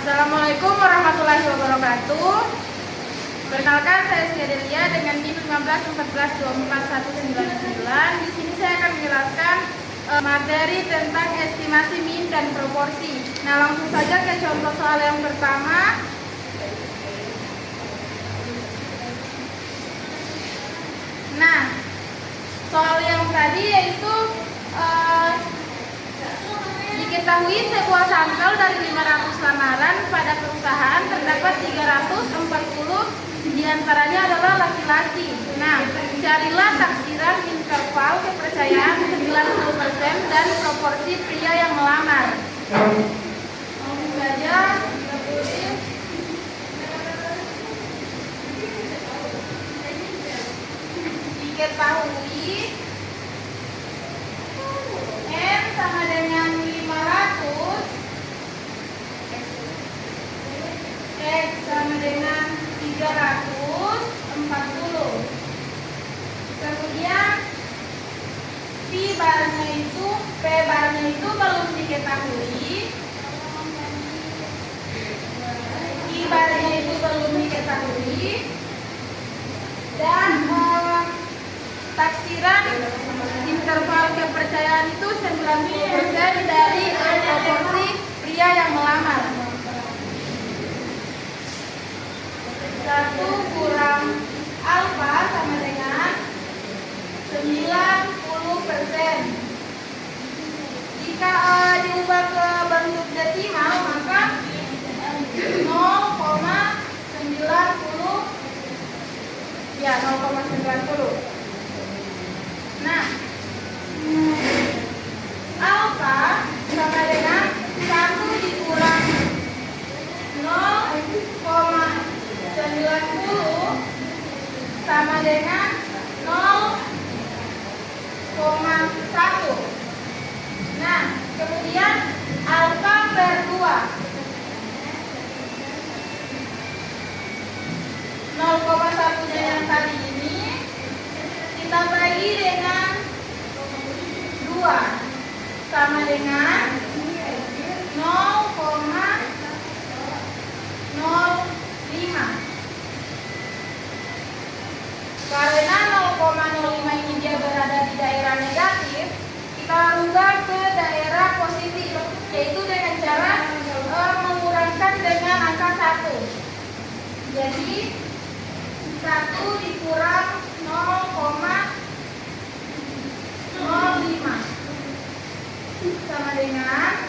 Assalamualaikum warahmatullahi wabarakatuh. Perkenalkan, saya Syadelia dengan NIM 1514249199. Di sini saya akan menjelaskan materi tentang estimasi min dan proporsi. Nah, langsung saja ke contoh soal yang pertama. Nah, soal yang tadi yaitu diketahui sebuah sampel dari 500 lamaran pada perusahaan terdapat 340 diantaranya adalah laki-laki. Nah, carilah taksiran interval kepercayaan 90% dan proporsi pria yang melamar. Langsung saja diketahui N sama dengan 500, X sama dengan 340. Kemudian P barnya itu belum diketahui. I barnya itu belum diketahui. Dan taksiran interval kepercayaan itu 90% dari proporsi pria yang melamar. 1 kurang alfa sama dengan 90%. Jika diubah ke bentuk desimal maka 0,90. Nah, alfa sama dengan 1 dikurang 0,90 sama dengan 0,1. Nah, kemudian alfa per 2. 0,1-nya yang tadi ini kita bagi dengan 2 sama dengan 0,05. Karena 0,05 ini dia berada di daerah negatif, kita rubah ke daerah positif, yaitu dengan cara mengurangkan dengan angka 1. Jadi 1 dikurang 0,05 sama dengan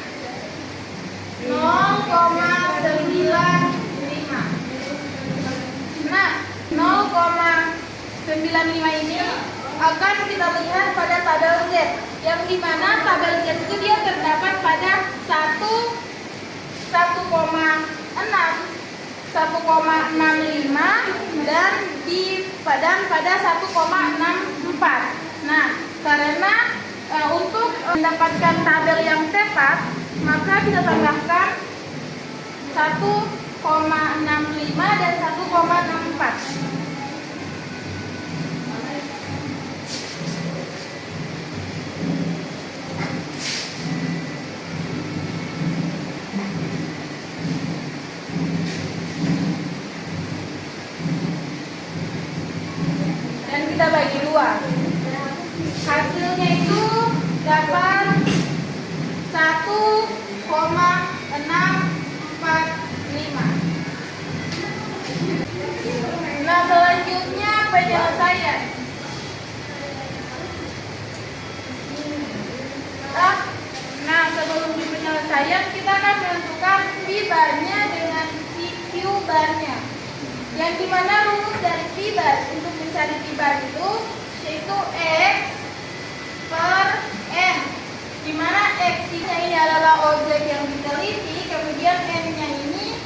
0,95. Nah, 0,95 ini akan kita lihat pada tabel Z, yang dimana tabel Z itu dia terdapat pada 1,65 dan pada 1,64. Nah, karena untuk mendapatkan tabel yang tepat, maka kita tambahkan 1,65 dan 1,64. Kita bagi 2. Hasilnya itu dapat 1,645. Nah, selanjutnya penyelesaian. Nah, sebelum di penyelesaian kita akan menentukan P barnya dengan PQ barnya. Yang dimana rumus dari P bar untuk mencari P bar itu yaitu X per N, dimana X-nya ini adalah objek yang diteliti, kemudian N-nya ini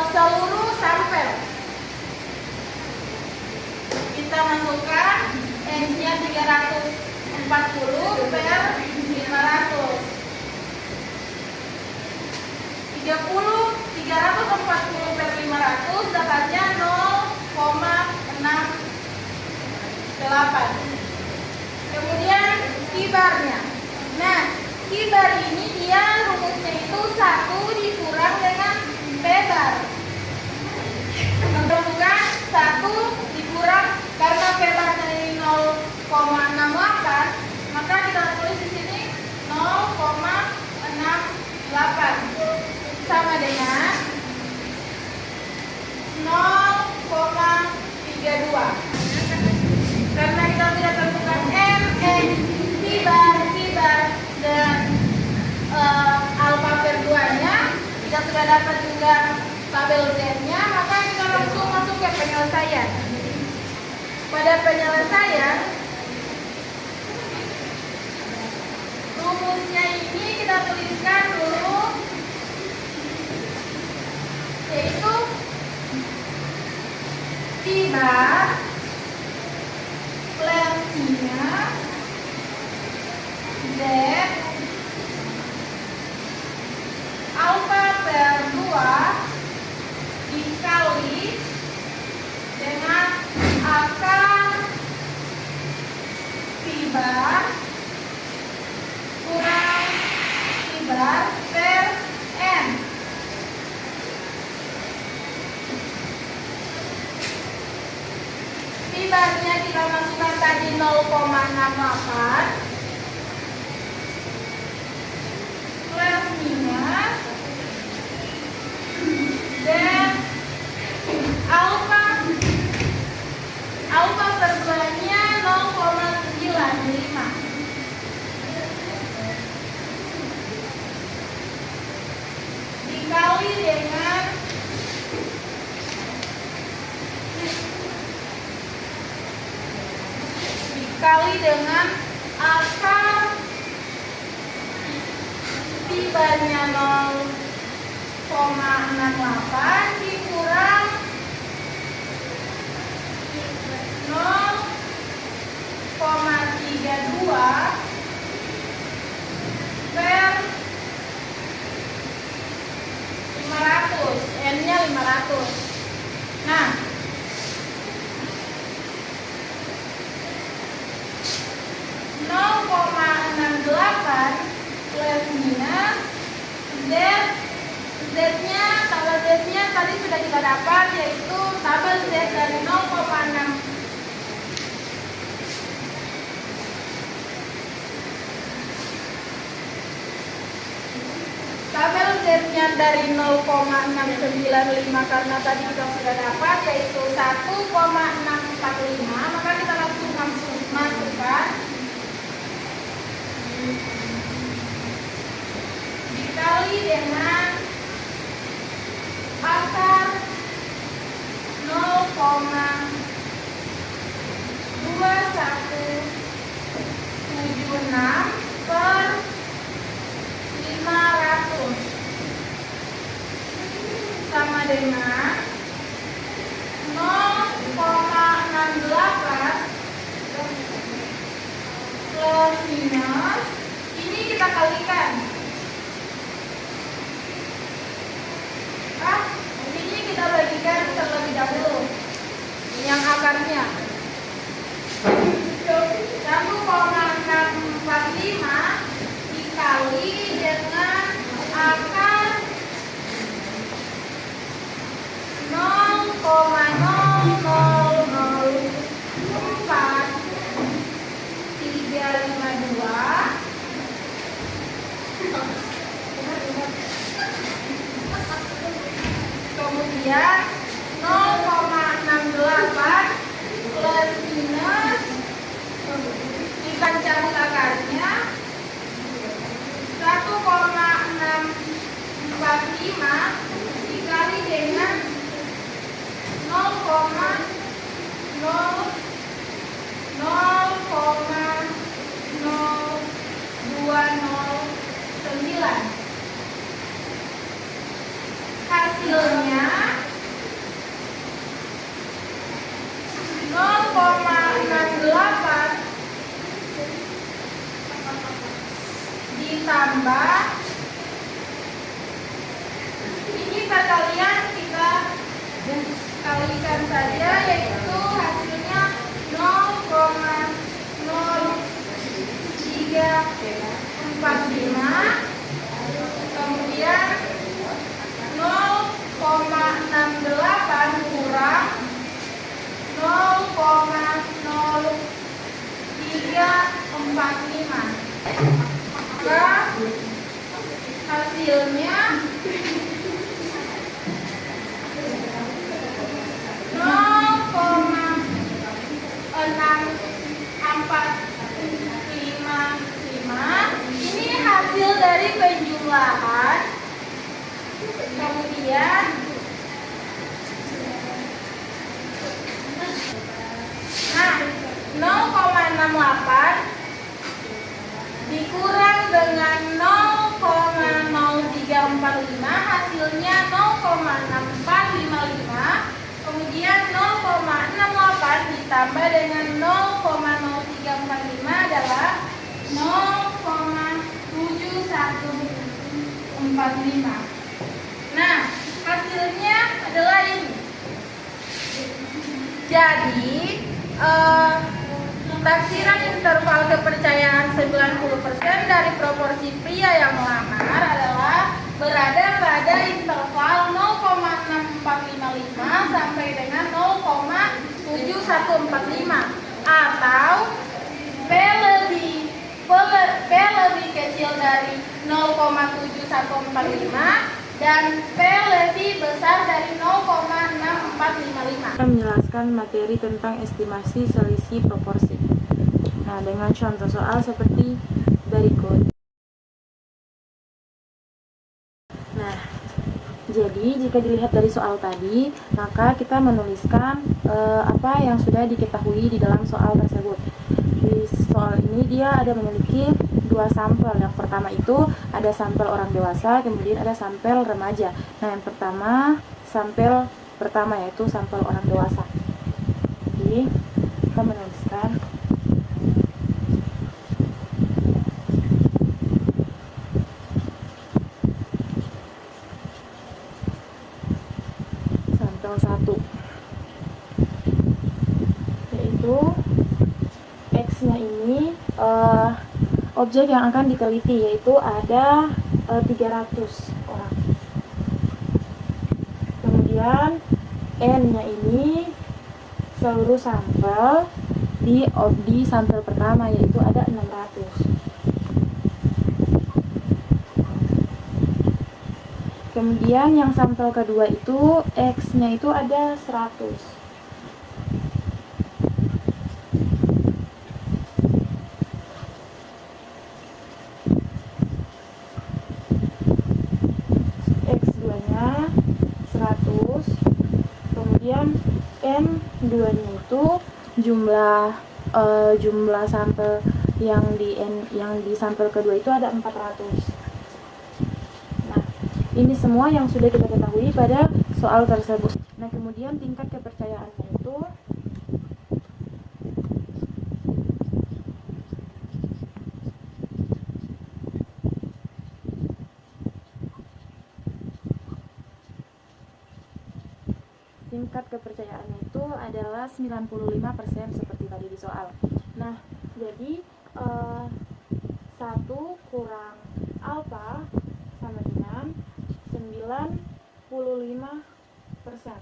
seluruh sampel. Kita masukkan X-nya 340 per 500. 340 per 500 dapatnya 0,68. Kemudian kibarnya. Nah, kibar ini dia rumusnya itu 1 dikurang dengan dengan 0,32. Karena kita sudah tentukan M, X, P bar, dan alfa per 2-nya, kita sudah dapat juga tabel Z-nya, maka kita langsung masuk ke penyelesaian. Pada penyelesaian, rumusnya ini kita tuliskan dulu, yaitu P bar plus minus Z alfa per 2 dikali dengan akar P bar kurang P bar per N. P barnya kita masukkan tadi 0,68 plus minus dan alfa per 2-nya 0,95 dikali dengan akar P barnya 0,68 dikurang 0,32 per 500, N-nya 500. Nah, plus minus Z-nya, tabel Z-nya tadi sudah kita dapat, yaitu tabel Z dari 0,6. Tabel Z-nya dari 0,695 karena tadi kita sudah dapat, yaitu 1,645, maka kita langsung masukkan dikali dengan akar 0,2176 per 500 sama dengan 0,68 plus minus, ini kita kalikan. Ini kita bagikan terlebih dahulu yang akarnya 1,645 dikali dengan akar 0,004 kemudian 0,68 plus minus kita cabut akarnya 1,645 dikali dengan 0,0209. Hasilnya 0,68 ditambah ini perkalian kita kalikan saja, yaitu hasilnya 0,0345 kemudian 0,68 kurang 0,0345, maka hasilnya Kemudian nah 0,68 dikurang dengan 0,0345 hasilnya 0,6455. Kemudian 0,68 ditambah dengan 0,0345 adalah 0,7145. Nah, hasilnya adalah ini. Jadi, taksiran interval kepercayaan 90% dari proporsi pria yang melamar adalah berada pada interval 0,6455 sampai dengan 0,7145 atau P lebih kecil dari 0,7145 dan P lebih besar dari 0,6455. Kita menjelaskan materi tentang estimasi selisih proporsi. Nah, dengan contoh soal seperti berikut. Nah, jadi jika dilihat dari soal tadi, maka kita menuliskan apa yang sudah diketahui di dalam soal tersebut. Di soal ini dia ada memiliki dua sampel. Yang pertama itu ada sampel orang dewasa, kemudian ada sampel remaja. Nah, yang pertama sampel pertama yaitu sampel orang dewasa. Jadi kita menuliskan sampel 1, yaitu X-nya ini objek yang akan diteliti, yaitu ada 300 orang. Kemudian N-nya ini seluruh sampel di sampel pertama, yaitu ada 600. Kemudian yang sampel kedua itu X-nya itu ada 100. Kemudian M2-nya itu jumlah sampel yang di sampel kedua itu ada 400. Nah, ini semua yang sudah kita ketahui pada soal tersebut. Nah, kemudian tingkat kepercayaannya itu adalah 95% seperti tadi di soal. Nah, jadi 1 kurang alfa sama dengan 95%.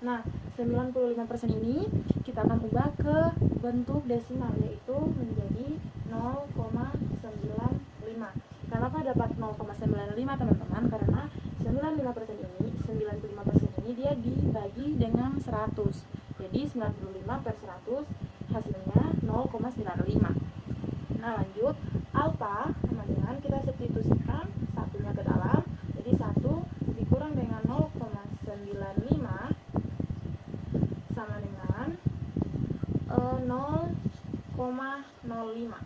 Nah, 95% ini kita akan ubah ke bentuk desimal, yaitu menjadi 0,95. Kenapa dapat 0,95 teman-teman? Karena 95% ini dia dibagi dengan 100. Jadi 95 per 100 hasilnya 0,95. Nah, lanjut, alfa sama dengan kita substitusikan satunya ke dalam. Jadi 1 dikurang dengan 0,95 sama dengan 0,05.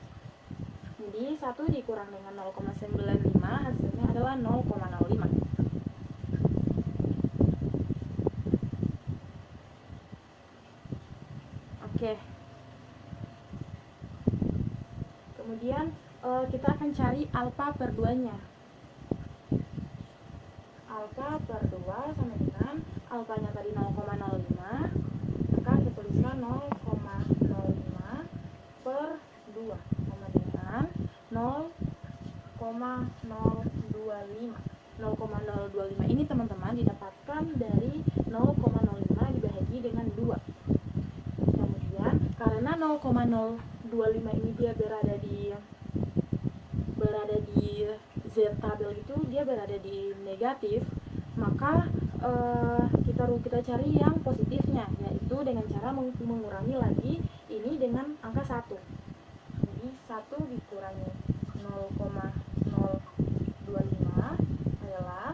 Jadi 1 dikurang dengan 0,95 hasilnya adalah 0,05. Oke. Kemudian kita akan cari alfa per 2-nya. Alfa per 2 sama dengan alfanya tadi 0,05, maka kita tuliskan 0,05 per 2 sama dengan 0,025. 0,025 ini teman-teman didapatkan dari 0,05 dibagi dengan 2. Karena 0,025 ini dia berada di Z tabel itu dia berada di negatif, maka kita cari yang positifnya, yaitu dengan cara mengurangi lagi ini dengan angka 1. Jadi 1 dikurangi 0,025 adalah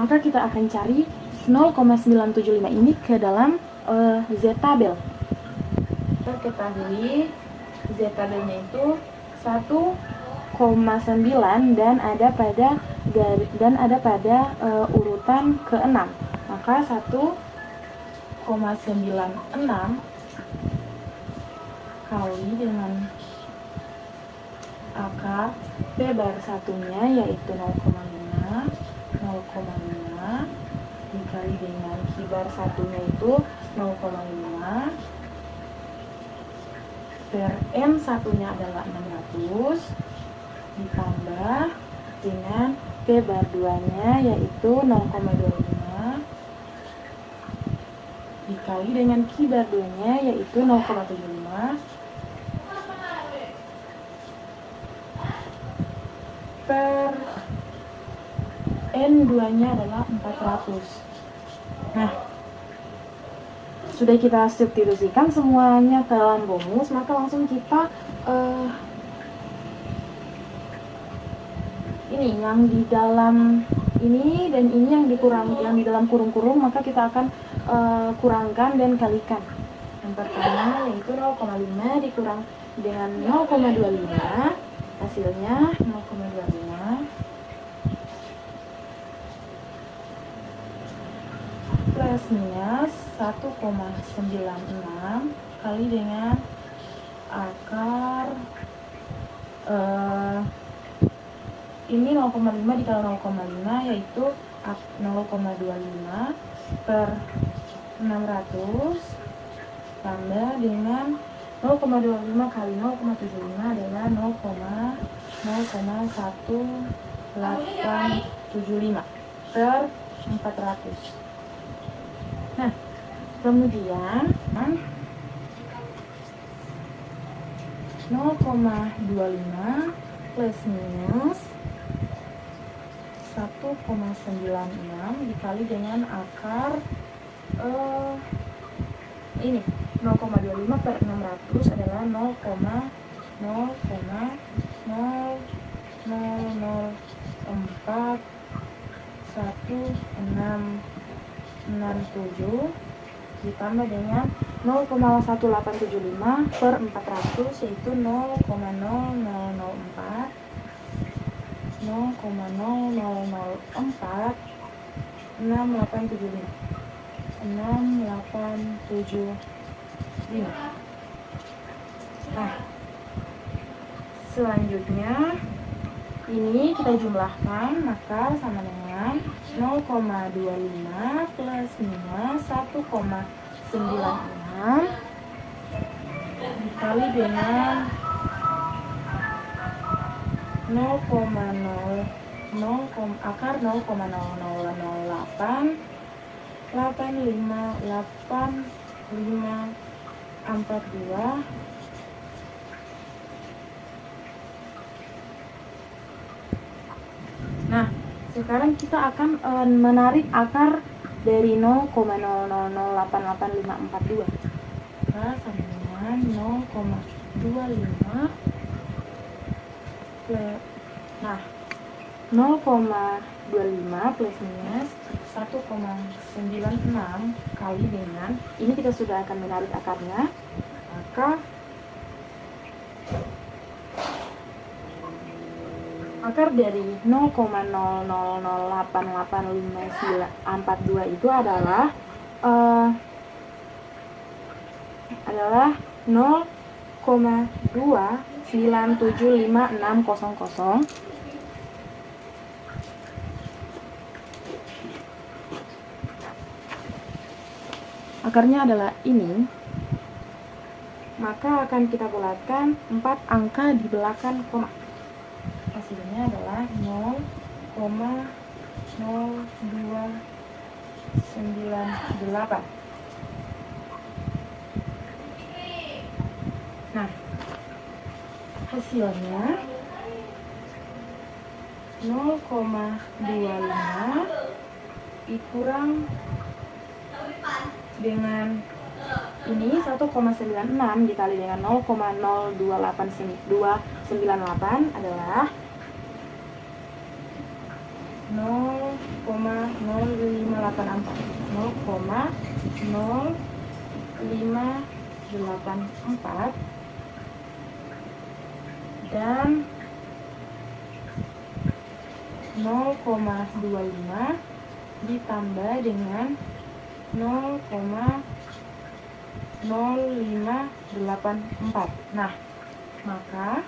maka kita akan cari 0,975 ini ke dalam Z-tabel. Kita ketahui Z-tabelnya itu 1,9 dan ada pada urutan ke-6. Maka 1,96 kali dengan akar P bar satunya yaitu 0,5 dikali dengan Q bar satunya itu 0,5 per N satunya adalah 600 ditambah dengan P bar 2 nya yaitu 0,25 dikali dengan Q bar 2 nya yaitu 0,75 per N 2 nya adalah 400. Nah, sudah kita substitusikan semuanya ke dalam rumus, maka langsung kita ini yang di dalam ini dan ini yang di dalam kurung-kurung, maka kita akan kurangkan dan kalikan. Yang pertama yaitu 0,5 dikurang dengan 0,25, hasilnya 0,25 plus minus 1,96 kali dengan akar ini 0,5 dikali 0,5 yaitu 0,25 per 600 tambah dengan 0,25 kali 0,75 adalah 0,1875 per 400. Nah, kemudian 0,25 plus minus 1,96 dikali dengan akar ini 0,25 per 600 adalah 0,0004167 ditambah dengan 0,1875 per 400 yaitu 0,0004 6875. Nah, selanjutnya ini kita jumlahkan, maka sama dengan 0,25 plus minus 1,96 dikali dengan akar 0,00088542. Nah, sekarang kita akan menarik akar dari 0,00088542. Nah, sama dengan 0,25 nah 0,25 plus minus 1,96 kali dengan ini kita sudah akan menarik akarnya, maka akar dari 0,00088542 itu adalah 0,2975600. Akarnya adalah ini, maka akan kita bulatkan 4 angka di belakang koma. Hasilnya adalah 0,0298. Nah, hasilnya 0,25 dikurang dengan ini 1,96 dikali dengan 0,02898 adalah 0,0584 dan 0,25 ditambah dengan 0,0584. Nah, maka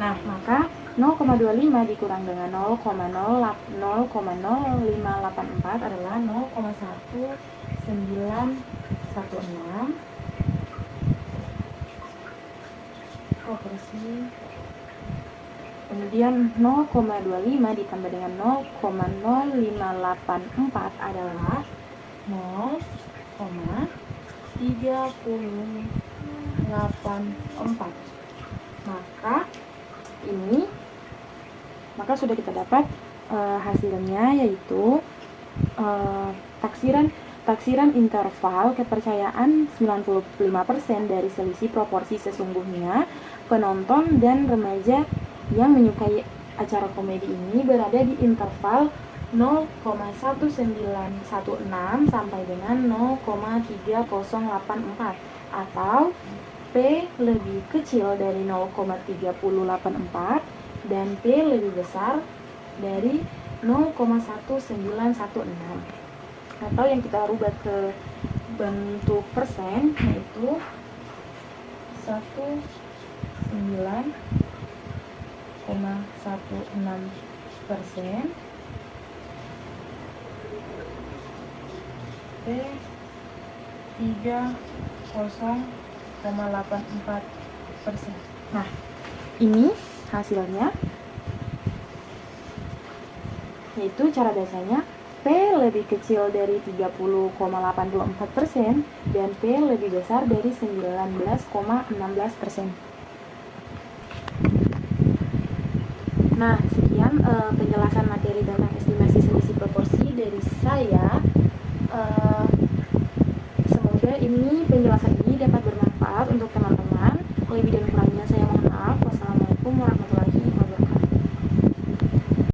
Nah, maka 0,25 dikurang dengan 0,0584 adalah 0,1916 kemudian 0,25 ditambah dengan 0,0584 adalah 0,3084. Maka sudah kita dapat hasilnya, yaitu taksiran interval kepercayaan 95% dari selisih proporsi sesungguhnya penonton dan remaja yang menyukai acara komedi ini berada di interval 0,1916 sampai dengan 0,3084 atau P lebih kecil dari 0,3084 dan P lebih besar dari 0,1916, atau yang kita rubah ke bentuk persen yaitu 19,16% P 30,84%. Nah, ini hasilnya, yaitu cara bacanya P lebih kecil dari 30,84% dan P lebih besar dari 19,16%. Nah, sekian penjelasan materi tentang estimasi selisih proporsi dari saya. Semoga penjelasan ini dapat bermanfaat untuk teman-teman. Lebih dan kurangnya saya mohon maaf. Wassalamualaikum warahmatullahi wabarakatuh.